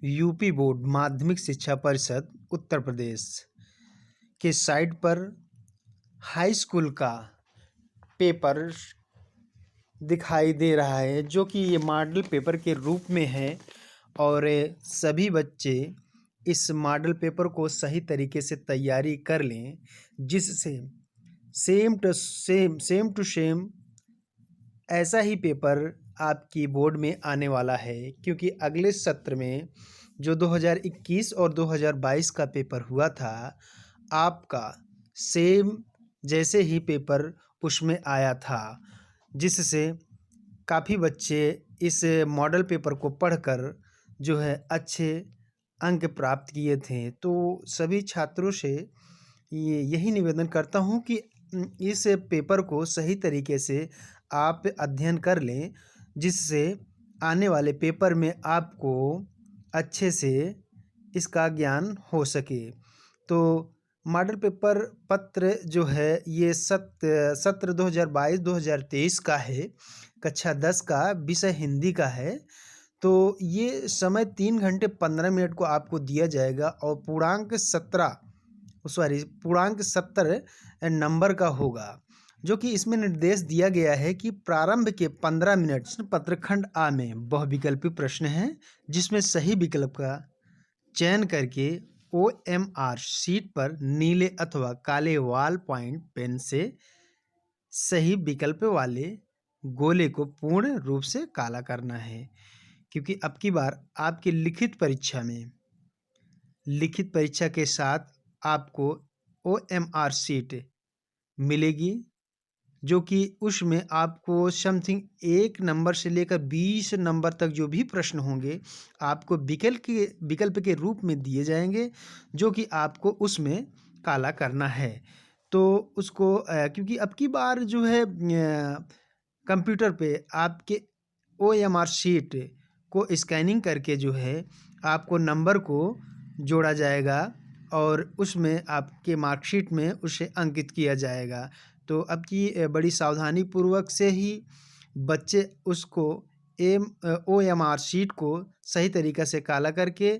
UP board माध्यमिक शिक्षा परिषद उत्तर प्रदेश के साइट पर हाई स्कूल का पेपर दिखाई दे रहा है, जो कि ये मॉडल पेपर के रूप में है और सभी बच्चे इस मॉडल पेपर को सही तरीके से तैयारी कर लें, जिससे सेम टू सेम ऐसा ही पेपर आपकी बोर्ड में आने वाला है। क्योंकि अगले सत्र में जो 2021 और 2022 का पेपर हुआ था, आपका सेम जैसे ही पेपर उसमें आया था, जिससे काफ़ी बच्चे इस मॉडल पेपर को पढ़कर जो है अच्छे अंक प्राप्त किए थे। तो सभी छात्रों से यही निवेदन करता हूँ कि इस पेपर को सही तरीके से आप अध्ययन कर लें, जिससे आने वाले पेपर में आपको अच्छे से इसका ज्ञान हो सके। तो मॉडल पेपर पत्र जो है ये सत्र 2022-2023 का है, कक्षा 10 का, विषय हिंदी का है। तो ये समय 3 घंटे 15 मिनट को आपको दिया जाएगा और पूर्णांक 70 नंबर का होगा, जो कि इसमें निर्देश दिया गया है कि प्रारंभ के 15 मिनट पत्रखंड आ में बहुविकल्पी प्रश्न हैं, जिसमें सही विकल्प का चयन करके OMR शीट पर नीले अथवा काले वॉल पॉइंट पेन से सही विकल्प वाले गोले को पूर्ण रूप से काला करना है। क्योंकि अब की बार आपकी लिखित परीक्षा के साथ आपको OMR शीट मिलेगी, जो कि उसमें आपको समथिंग 1 नंबर से लेकर 20 नंबर तक जो भी प्रश्न होंगे आपको विकल्प के रूप में दिए जाएंगे, जो कि आपको उसमें काला करना है। तो उसको क्योंकि अब की बार जो है कंप्यूटर पे आपके OMR शीट को स्कैनिंग करके जो है आपको नंबर को जोड़ा जाएगा और उसमें आपके मार्कशीट में उसे अंकित किया जाएगा। तो अब की बड़ी सावधानी पूर्वक से ही बच्चे उसको OMR शीट को सही तरीक़ा से काला करके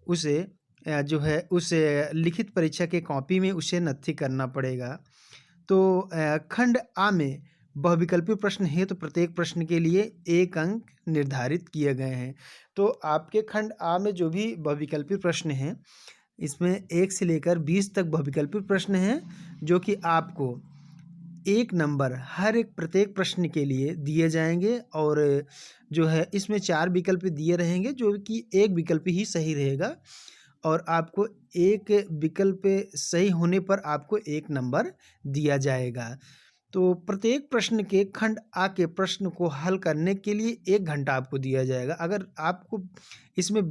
उसे जो है उस लिखित परीक्षा के कॉपी में उसे नत्थी करना पड़ेगा। तो खंड आ में बहुविकल्पी प्रश्न है, तो प्रत्येक प्रश्न के लिए 1 अंक निर्धारित किए गए हैं। तो आपके खंड आ में जो भी बहुविकल्पी प्रश्न हैं, इसमें 1 से लेकर 20 तक बहुविकल्पी प्रश्न हैं, जो कि आपको 1 नंबर प्रत्येक प्रश्न के लिए दिए जाएंगे और जो है इसमें 4 विकल्प दिए रहेंगे, जो कि 1 विकल्प ही सही रहेगा और आपको 1 विकल्प सही होने पर आपको 1 नंबर दिया जाएगा। तो प्रत्येक प्रश्न के खंड आ के प्रश्न को हल करने के लिए 1 घंटा आपको दिया जाएगा। अगर आपको इसमें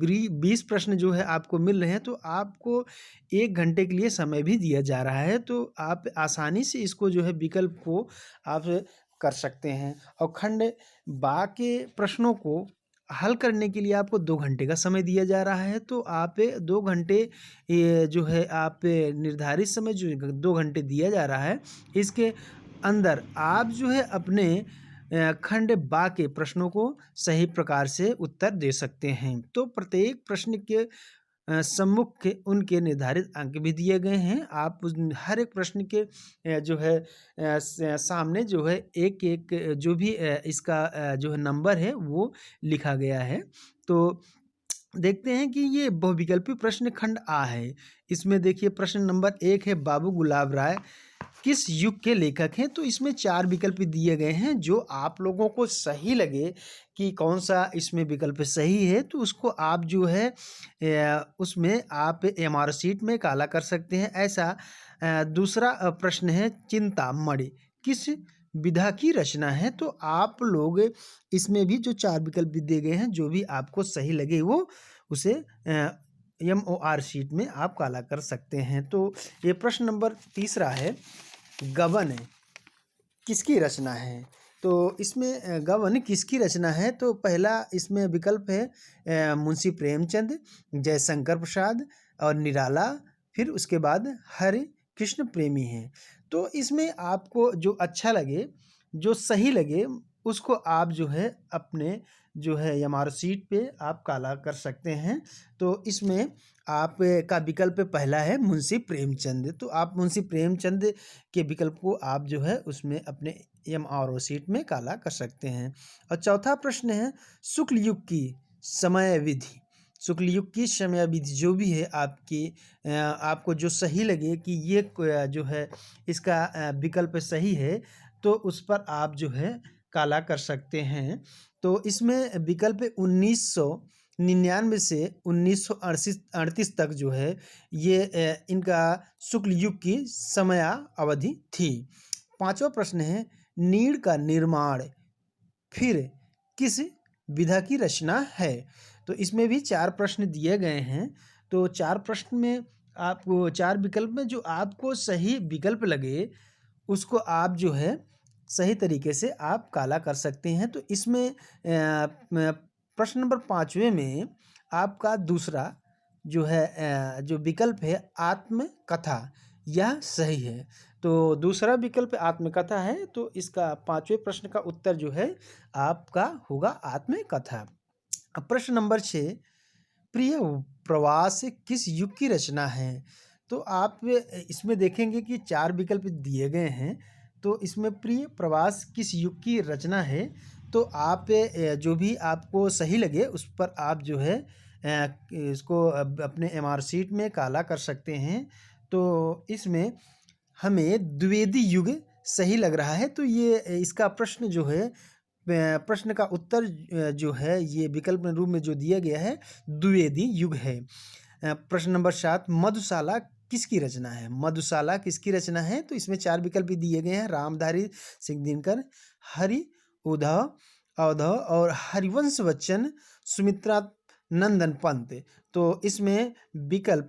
20 प्रश्न जो है आपको मिल रहे हैं, तो आपको 1 घंटे के लिए समय भी दिया जा रहा है। तो आप आसानी से इसको जो है विकल्प को आप कर सकते हैं और खंड बा के प्रश्नों को हल करने के लिए आपको 2 घंटे का समय दिया जा रहा है। तो आप 2 घंटे ये जो है आप निर्धारित समय जो 2 घंटे दिया जा रहा है, इसके अंदर आप जो है अपने खंड बा के प्रश्नों को सही प्रकार से उत्तर दे सकते हैं। तो प्रत्येक प्रश्न के सम्मुख के उनके निर्धारित अंक भी दिए गए हैं। आप हर एक प्रश्न के जो है सामने जो है एक जो भी इसका जो है नंबर है वो लिखा गया है। तो देखते हैं कि ये बहुविकल्पी प्रश्न खंड आ है। इसमें देखिए प्रश्न नंबर 1 है, बाबू गुलाब राय किस युग के लेखक हैं? तो इसमें 4 विकल्प दिए गए हैं, जो आप लोगों को सही लगे कि कौन सा इसमें विकल्प सही है, तो उसको आप जो है उसमें आप MR शीट में काला कर सकते हैं। ऐसा दूसरा प्रश्न है, चिंतामणि किस विधा की रचना है? तो आप लोग इसमें भी जो 4 विकल्प दिए गए हैं, जो भी आपको सही लगे वो उसे MOR शीट में आप काला कर सकते हैं। तो ये प्रश्न नंबर तीसरा है, गबन किसकी रचना है? तो इसमें गबन किसकी रचना है? तो पहला इसमें विकल्प है मुंशी प्रेमचंद, जयशंकर प्रसाद और निराला, फिर उसके बाद हरि कृष्ण प्रेमी हैं। तो इसमें आपको जो अच्छा लगे, जो सही लगे, उसको आप जो है अपने जो है एमआर शीट पे आप काला कर सकते हैं। तो इसमें आप का विकल्प पहला है मुंशी प्रेमचंद, तो आप मुंशी प्रेमचंद के विकल्प को आप जो है उसमें अपने एमआरओ शीट में काला कर सकते हैं। और चौथा प्रश्न है शुक्ल युग की समय विधि। शुक्ल युग की समय विधि जो भी है आपकी आपको जो सही लगे कि ये जो है इसका विकल्प सही है, तो उस पर आप जो है काला कर सकते हैं। तो इसमें विकल्प 1999 से 1938 तक जो है ये इनका शुक्ल युग की समय अवधि थी। पांचवा प्रश्न है नीड़ का निर्माण फिर किस विधा की रचना है। तो इसमें भी 4 प्रश्न दिए गए हैं। तो 4 प्रश्न में आपको 4 विकल्प में जो आपको सही विकल्प लगे उसको आप जो है सही तरीके से आप काला कर सकते हैं। तो इसमें प्रश्न नंबर 5वें में आपका दूसरा जो है जो विकल्प है आत्मकथा, यह सही है। तो दूसरा विकल्प आत्मकथा है, तो इसका 5वें प्रश्न का उत्तर जो है आपका होगा आत्मकथा। अब प्रश्न नंबर 6 प्रिय प्रवास किस युग की रचना है। तो आप इसमें देखेंगे कि 4 विकल्प दिए गए हैं। तो इसमें प्रिय प्रवास किस युग की रचना है, तो आप जो भी आपको सही लगे उस पर आप जो है इसको अपने एमआर शीट में काला कर सकते हैं। तो इसमें हमें द्विवेदी युग सही लग रहा है, तो ये इसका प्रश्न जो है प्रश्न का उत्तर जो है ये विकल्प रूप में जो दिया गया है द्विवेदी युग है। प्रश्न नंबर 7 मधुशाला किसकी रचना है। मधुशाला किसकी रचना है, तो इसमें 4 विकल्प भी दिए गए हैं रामधारी सिंह दिनकर, हरि उद्धव अवधव और हरिवंश बच्चन सुमित्रा नंदन पंत। तो इसमें विकल्प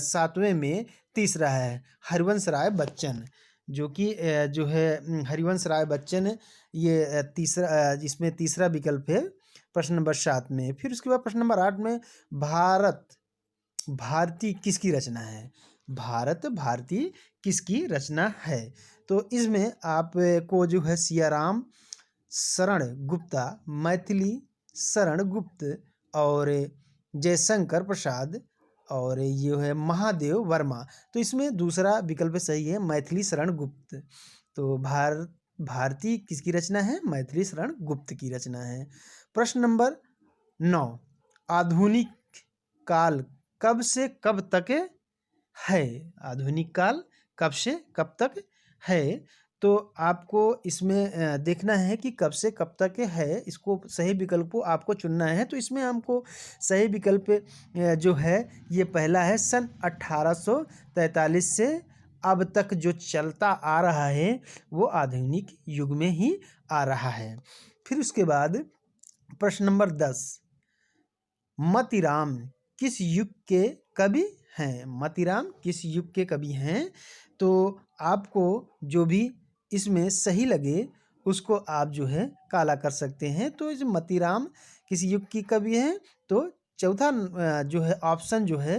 7वें में तीसरा है हरिवंश राय बच्चन, जो कि जो है हरिवंश राय बच्चन ये तीसरा इसमें तीसरा विकल्प है प्रश्न नंबर 7 में। फिर उसके बाद प्रश्न नंबर 8 में भारती किसकी रचना है। भारत भारती किसकी रचना है, तो इसमें आप को जो है सियाराम शरण गुप्ता, मैथिली शरण गुप्त और जयशंकर प्रसाद और ये है महादेव वर्मा। तो इसमें दूसरा विकल्प सही है मैथिली शरण गुप्त। तो भारती किसकी रचना है, मैथिली शरण गुप्त की रचना है। प्रश्न नंबर 9 आधुनिक काल कब से कब तक है। आधुनिक काल कब से कब तक है, तो आपको इसमें देखना है कि कब से कब तक है, इसको सही विकल्प को आपको चुनना है। तो इसमें हमको सही विकल्प जो है ये पहला है सन 1843 से अब तक जो चलता आ रहा है वो आधुनिक युग में ही आ रहा है। फिर उसके बाद प्रश्न नंबर 10 मतीराम किस युग के कवि हैं। मतीराम किस युग के कवि हैं, तो आपको जो भी इसमें सही लगे उसको आप जो है काला कर सकते हैं। तो इस मतीराम किस युग की कवि हैं, तो चौथा जो है ऑप्शन जो है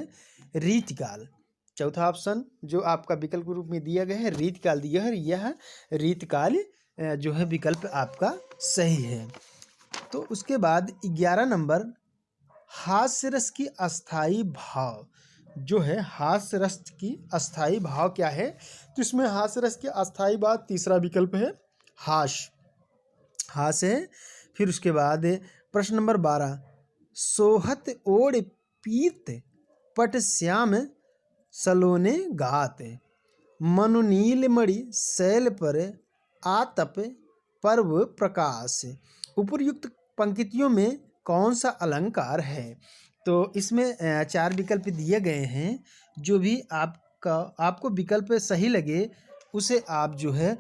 रीतकाल, चौथा ऑप्शन जो आपका विकल्प रूप में दिया गया है रीतकाल दिया है, यह रीतकाल जो है विकल्प आपका सही है। तो उसके बाद 11 नंबर हास्य रस की अस्थाई भाव जो है, हास्य रस की अस्थाई भाव क्या है, तो इसमें हास्य रस की अस्थाई भाव तीसरा विकल्प है हास्य है। फिर उसके बाद प्रश्न नंबर 12 सोहत ओढ़ पीत पट श्याम सलोने गात मनुनील मणि शैल पर आतप पर्व प्रकाश उपरयुक्त पंक्तियों में कौन सा अलंकार है। तो इसमें 4 विकल्प दिए गए हैं, जो भी आपको विकल्प सही लगे उसे आप जो है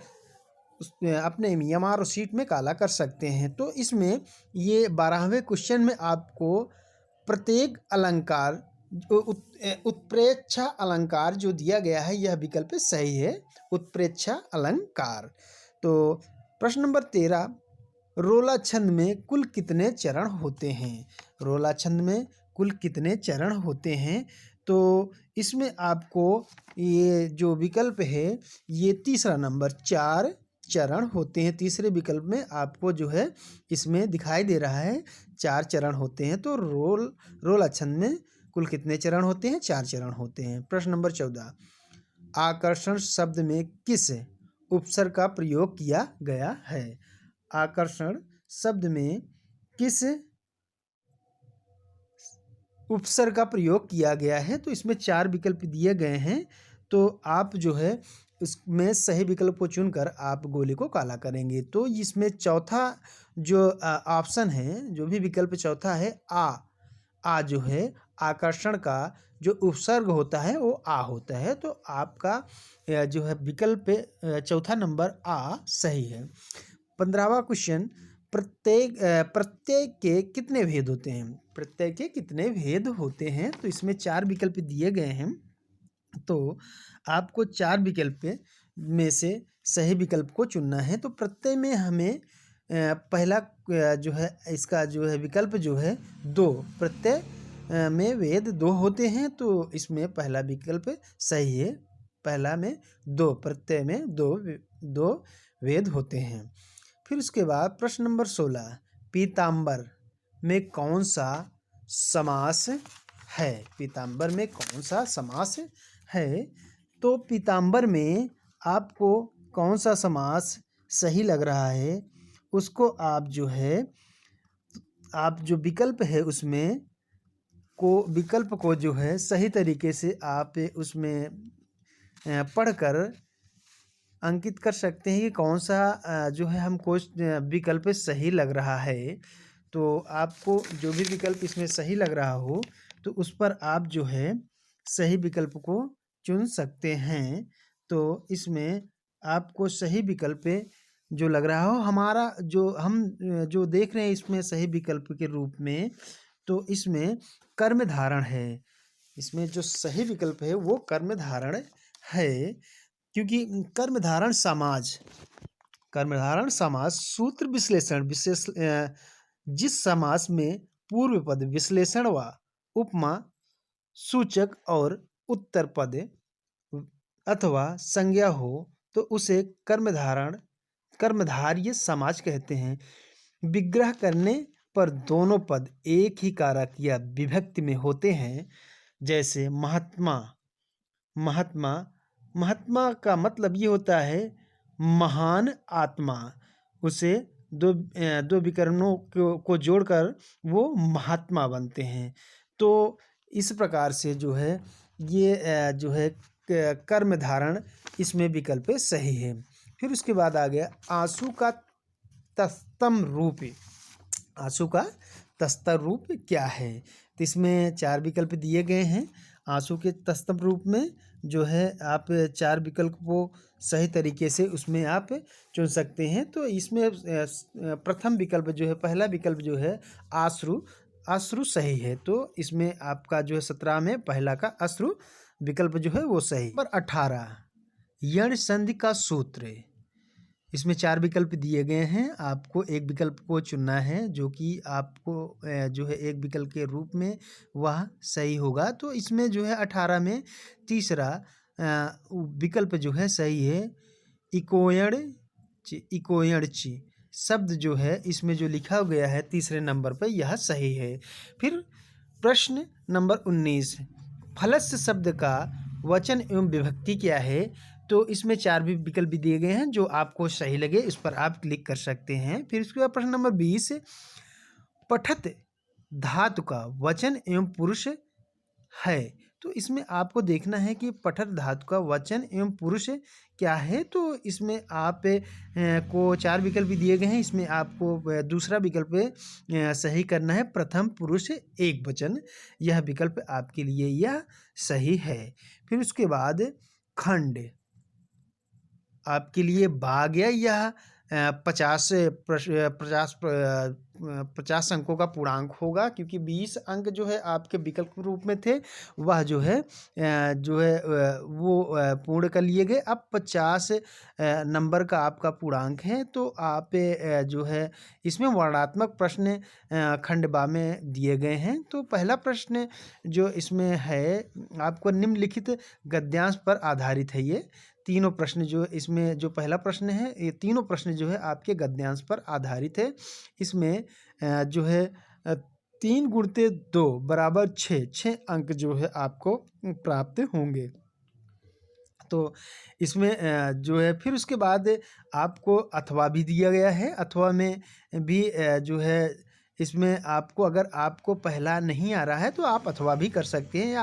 अपने एमआर शीट में काला कर सकते हैं। तो इसमें ये 12वें क्वेश्चन में आपको प्रत्येक अलंकार उत्प्रेक्षा अलंकार जो दिया गया है यह विकल्प सही है उत्प्रेक्षा अलंकार। तो प्रश्न नंबर 13 रोला छंद में कुल कितने चरण होते हैं। रोला छंद में कुल कितने चरण होते हैं, तो इसमें आपको ये जो विकल्प है ये तीसरा नंबर 4 चरण होते हैं। तीसरे विकल्प में आपको जो है इसमें दिखाई दे रहा है 4 चरण होते हैं। तो रोल छंद में कुल कितने चरण होते हैं? 4 चरण होते हैं। प्रश्न नंबर 14, आकर्षण शब्द में किस उपसर्ग का प्रयोग किया गया है? आकर्षण शब्द में किस उपसर्ग का प्रयोग किया गया है? तो इसमें 4 विकल्प दिए गए हैं। तो आप जो है इसमें सही विकल्प को चुनकर आप गोले को काला करेंगे। तो इसमें चौथा जो ऑप्शन है, जो भी विकल्प चौथा है, आ जो है आकर्षण का जो उपसर्ग होता है वो आ होता है। तो आपका जो है विकल्प चौथा नंबर आ सही है। 15वां क्वेश्चन, प्रत्यय के कितने भेद होते हैं? प्रत्यय के कितने भेद होते हैं? तो इसमें 4 विकल्प दिए गए हैं। तो आपको 4 विकल्प में से सही विकल्प को चुनना है। तो प्रत्यय में हमें पहला जो है इसका जो है विकल्प जो है 2, प्रत्यय में वेद 2 होते हैं। तो इसमें पहला विकल्प सही है। पहला में 2, प्रत्यय में 2 वेद होते हैं। फिर उसके बाद प्रश्न नंबर 16, पीताम्बर में कौन सा समास है? पीताम्बर में कौन सा समास है? तो पीताम्बर में आपको कौन सा समास सही लग रहा है उसको आप जो है आप जो विकल्प है उसमें विकल्प को जो है सही तरीके से आप उसमें पढ़कर अंकित कर सकते हैं कि कौन सा जो है हमको विकल्प सही लग रहा है। तो आपको जो भी विकल्प इसमें सही लग रहा हो तो उस पर आप जो है सही विकल्प को चुन सकते हैं। तो इसमें आपको सही विकल्प जो लग रहा हो, हमारा जो हम जो देख रहे हैं इसमें सही विकल्प के रूप में, तो इसमें कर्म धारण है। इसमें जो सही विकल्प है वो कर्म धारण है, क्योंकि कर्मधारण समास सूत्र विश्लेषण जिस समास में पूर्व पद विश्लेषण व उपमा सूचक और उत्तर पद अथवा संज्ञा हो तो उसे कर्मधारय समास कहते हैं। विग्रह करने पर दोनों पद एक ही कारक या विभक्ति में होते हैं। जैसे महात्मा का मतलब ये होता है महान आत्मा। उसे दो विकरणों को जोड़कर वो महात्मा बनते हैं। तो इस प्रकार से जो है ये जो है कर्म धारण इसमें विकल्प सही है। फिर उसके बाद आ गया आंसू का तत्सम रूप। आंसू का तत्सम रूप क्या है? तो इसमें 4 विकल्प दिए गए हैं। आंसू के तत्सम रूप में जो है आप 4 विकल्प को सही तरीके से उसमें आप चुन सकते हैं। तो इसमें प्रथम विकल्प जो है, पहला विकल्प जो है अश्रु सही है। तो इसमें आपका जो है 17 में पहला का अश्रु विकल्प जो है वो सही। नंबर 18, यण संधि का सूत्र। इसमें 4 विकल्प दिए गए हैं। आपको एक विकल्प को चुनना है जो कि आपको जो है एक विकल्प के रूप में वह सही होगा। तो इसमें जो है 18 में तीसरा विकल्प जो है सही है। इकोयणचि शब्द जो है इसमें जो लिखा गया है तीसरे नंबर पर यह सही है। फिर प्रश्न नंबर 19, फलस्य शब्द का वचन एवं विभक्ति क्या है? तो इसमें 4 भी विकल्प भी दिए गए हैं। जो आपको सही लगे इस पर आप क्लिक कर सकते हैं। फिर इसके बाद प्रश्न नंबर 20, पठत धातु का वचन एवं पुरुष है। तो इसमें आपको देखना है कि पठत धातु का वचन एवं पुरुष क्या है। तो इसमें आप को 4 विकल्प भी दिए गए हैं। इसमें आपको दूसरा विकल्प सही करना है, प्रथम पुरुष एक वचन। यह विकल्प आपके लिए यह सही है। फिर उसके बाद खंड आपके लिए भाग यह 50 अंकों का पूर्णांक होगा, क्योंकि 20 अंक जो है आपके विकल्प रूप में थे वह जो है वो पूर्ण कर लिए गए। अब 50 नंबर का आपका पूर्णांक है। तो आप जो है इसमें वर्णात्मक प्रश्न खंड बा में दिए गए हैं। तो पहला प्रश्न जो इसमें है आपको निम्नलिखित गद्यांश पर आधारित है। ये तीनों प्रश्न जो इसमें जो पहला प्रश्न है, ये तीनों प्रश्न जो है आपके गद्यांश पर आधारित है। इसमें जो है 3 गुणित 2 बराबर 6 अंक जो है आपको प्राप्त होंगे। तो इसमें जो है फिर उसके बाद आपको अथवा भी दिया गया है। अथवा में भी जो है इसमें आपको अगर आपको पहला नहीं आ रहा है तो आप अथवा भी कर सकते हैं, या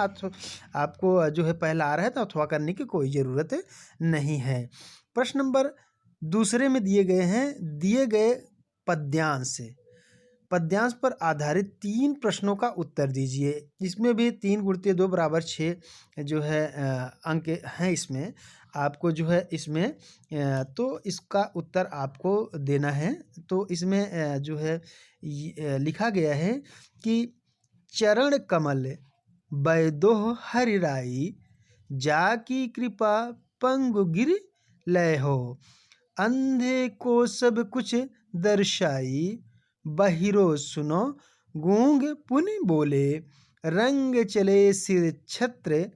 आपको जो है पहला आ रहा है तो अथवा करने की कोई ज़रूरत नहीं है। प्रश्न नंबर दूसरे में दिए गए हैं, दिए गए पद्यांश पर आधारित 3 प्रश्नों का उत्तर दीजिए। इसमें भी 3 गुणित 2 बराबर 6 जो है अंक हैं। इसमें आपको जो है इसमें तो इसका उत्तर आपको देना है। तो इसमें जो है लिखा गया है कि चरण कमल बैदोह हरिराई, जाकी कृपा पंगु गिर लय हो, अंधे को सब कुछ दर्शाई, बहिरो सुनो गूंग पुनि बोले, रंग चले सिर छत्र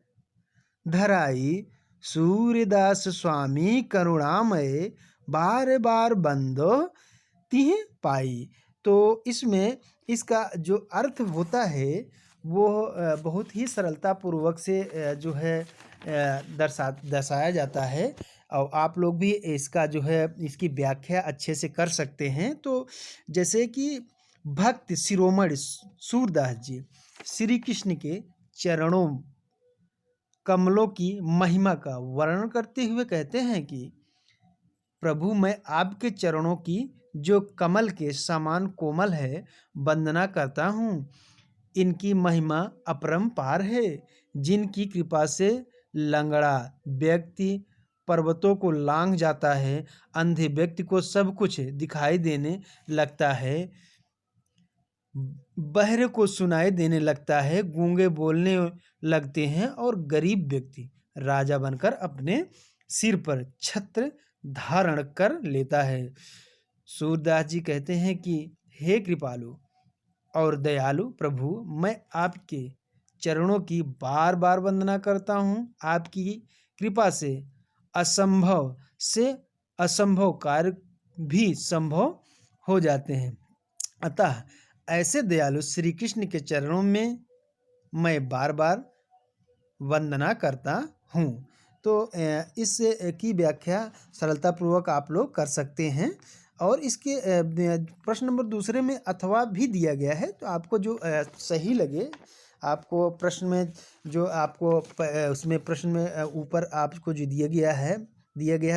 धराई, सूर्यदास स्वामी करुणामय, बार बार बंदो तिह पाई। तो इसमें इसका जो अर्थ होता है वो बहुत ही सरलता पूर्वक से जो है दर्शाया जाता है, और आप लोग भी इसका जो है इसकी व्याख्या अच्छे से कर सकते हैं। तो जैसे कि भक्त शिरोमणि सूरदास जी श्री कृष्ण के चरणों कमलों की महिमा का वर्णन करते हुए कहते हैं कि प्रभु, मैं आपके चरणों की जो कमल के समान कोमल है वंदना करता हूँ। इनकी महिमा अपरंपार है, जिनकी कृपा से लंगड़ा व्यक्ति पर्वतों को लांघ जाता है, अंधे व्यक्ति को सब कुछ दिखाई देने लगता है, बहरे को सुनाई देने लगता है, गूंगे बोलने लगते हैं, और गरीब व्यक्ति राजा बनकर अपने सिर पर छत्र धारण कर लेता है। सूरदास जी कहते हैं कि हे कृपालु और दयालु प्रभु, मैं आपके चरणों की बार बार वंदना करता हूँ। आपकी कृपा से असंभव कार्य भी संभव हो जाते हैं। अतः ऐसे दयालु श्री कृष्ण के चरणों में मैं बार बार वंदना करता हूँ। तो इस की व्याख्या सरलतापूर्वक आप लोग कर सकते हैं। और इसके प्रश्न नंबर दूसरे में अथवा भी दिया गया है। तो आपको जो सही लगे, आपको प्रश्न में जो आपको उसमें प्रश्न में ऊपर आपको जो दिया गया है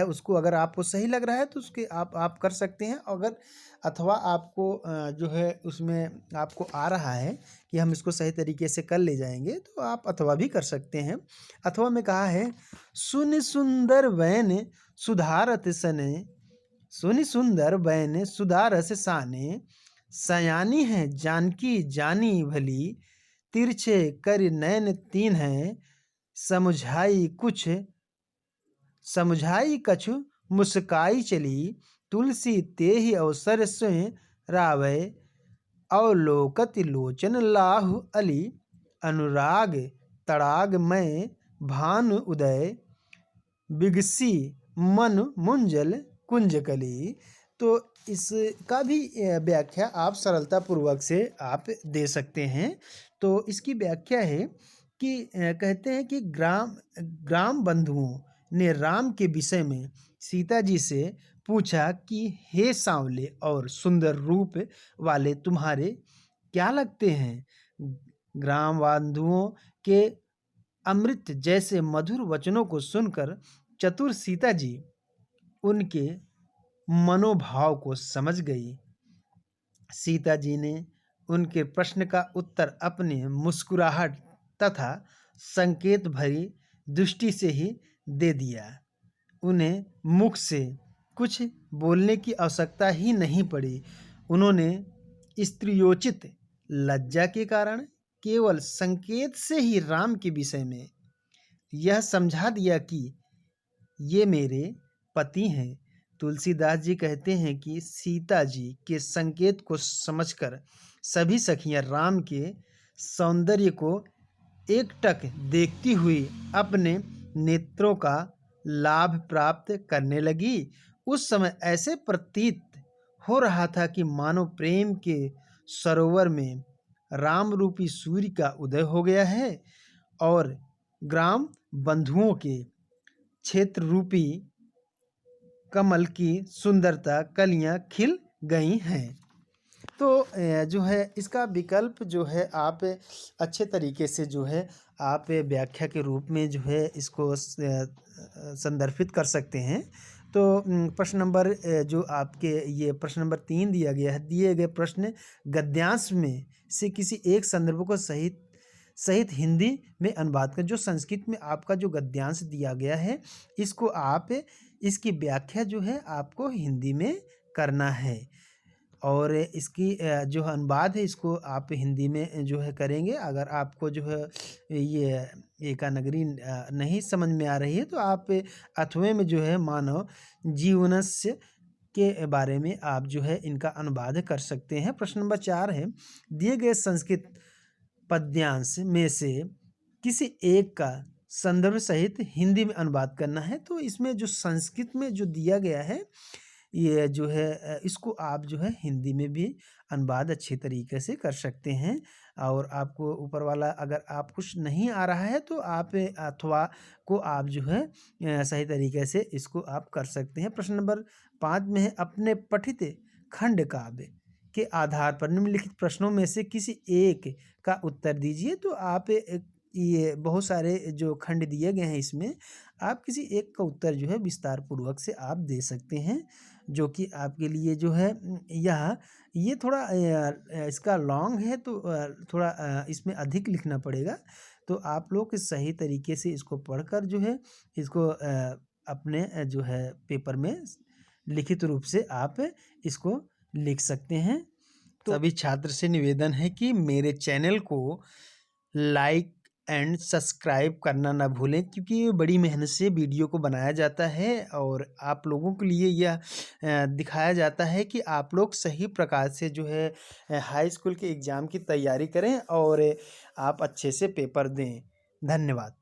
उसको अगर आपको सही लग रहा है तो उसके आप कर सकते हैं। अगर अथवा आपको जो है उसमें आपको आ रहा है कि हम इसको सही तरीके से कर ले जाएंगे, तो आप अथवा भी कर सकते हैं। अथवा में कहा है, सुन सुंदर वैन सुधारत सने, सुनि सुंदर बैन सुधारस साने, सयानी है जानकी जानी भली, तिरछे कर नैन तीन है, समझाई कछु मुस्काई चली, तुलसी तेहि अवसर स्वयं रावै, अवलोकत लोचन लाहु अली, अनुराग तड़ाग में भानु उदय, बिगसी मन मुंजल कुंजकली। तो इसका भी व्याख्या आप सरलता पूर्वक से आप दे सकते हैं। तो इसकी व्याख्या है कि कहते हैं कि ग्राम बंधुओं ने राम के विषय में सीता जी से पूछा कि हे सांवले और सुंदर रूप वाले, तुम्हारे क्या लगते हैं? ग्राम बंधुओं के अमृत जैसे मधुर वचनों को सुनकर चतुर सीता जी उनके मनोभाव को समझ गई। सीता जी ने उनके प्रश्न का उत्तर अपने मुस्कुराहट तथा संकेत भरी दृष्टि से ही दे दिया। उन्हें मुख से कुछ बोलने की आवश्यकता ही नहीं पड़ी। उन्होंने स्त्रियोचित लज्जा के कारण केवल संकेत से ही राम के विषय में यह समझा दिया कि ये मेरे पति हैं। तुलसीदास जी कहते हैं कि सीता जी के संकेत को समझकर सभी सखियां राम के सौंदर्य को एकटक देखती हुई अपने नेत्रों का लाभ प्राप्त करने लगी। उस समय ऐसे प्रतीत हो रहा था कि मानो प्रेम के सरोवर में राम रूपी सूर्य का उदय हो गया है और ग्राम बंधुओं के क्षेत्र रूपी कमल की सुंदरता कलियां खिल गई हैं। तो जो है इसका विकल्प जो है आप अच्छे तरीके से जो है आप व्याख्या के रूप में जो है इसको संदर्भित कर सकते हैं। तो प्रश्न नंबर जो आपके ये प्रश्न नंबर 3 दिया गया है, दिए गए प्रश्न गद्यांश में से किसी एक संदर्भ को सहित सहित हिंदी में अनुवाद कर। जो संस्कृत में आपका जो गद्यांश दिया गया है, इसको आप इसकी व्याख्या जो है आपको हिंदी में करना है और इसकी जो अनुवाद है इसको आप हिंदी में जो है करेंगे। अगर आपको जो है ये एकानगरी नहीं समझ में आ रही है तो आप अथवे में जो है मानव जीवनस्य के बारे में आप जो है इनका अनुवाद कर सकते हैं। प्रश्न नंबर 4 है, दिए गए संस्कृत पद्यांश में से किसी एक का संदर्भ सहित हिंदी में अनुवाद करना है। तो इसमें जो संस्कृत में जो दिया गया है ये जो है इसको आप जो है हिंदी में भी अनुवाद अच्छे तरीके से कर सकते हैं। और आपको ऊपर वाला अगर आप कुछ नहीं आ रहा है तो आप अथवा को आप जो है सही तरीके से इसको आप कर सकते हैं। प्रश्न नंबर 5 में है, अपने पठित खंड काव्य के आधार पर निम्नलिखित प्रश्नों में से किसी एक का उत्तर दीजिए। तो आप ये बहुत सारे जो खंड दिए गए हैं इसमें आप किसी एक का उत्तर जो है विस्तार पूर्वक से आप दे सकते हैं, जो कि आपके लिए जो है ये थोड़ा इसका लॉन्ग है तो थोड़ा इसमें अधिक लिखना पड़ेगा। तो आप लोग सही तरीके से इसको पढ़कर जो है इसको अपने जो है पेपर में लिखित रूप से आप इसको लिख सकते हैं। तो सभी छात्र से निवेदन है कि मेरे चैनल को लाइक एंड सब्सक्राइब करना ना भूलें, क्योंकि ये बड़ी मेहनत से वीडियो को बनाया जाता है और आप लोगों के लिए यह दिखाया जाता है कि आप लोग सही प्रकार से जो है हाई स्कूल के एग्ज़ाम की तैयारी करें और आप अच्छे से पेपर दें। धन्यवाद।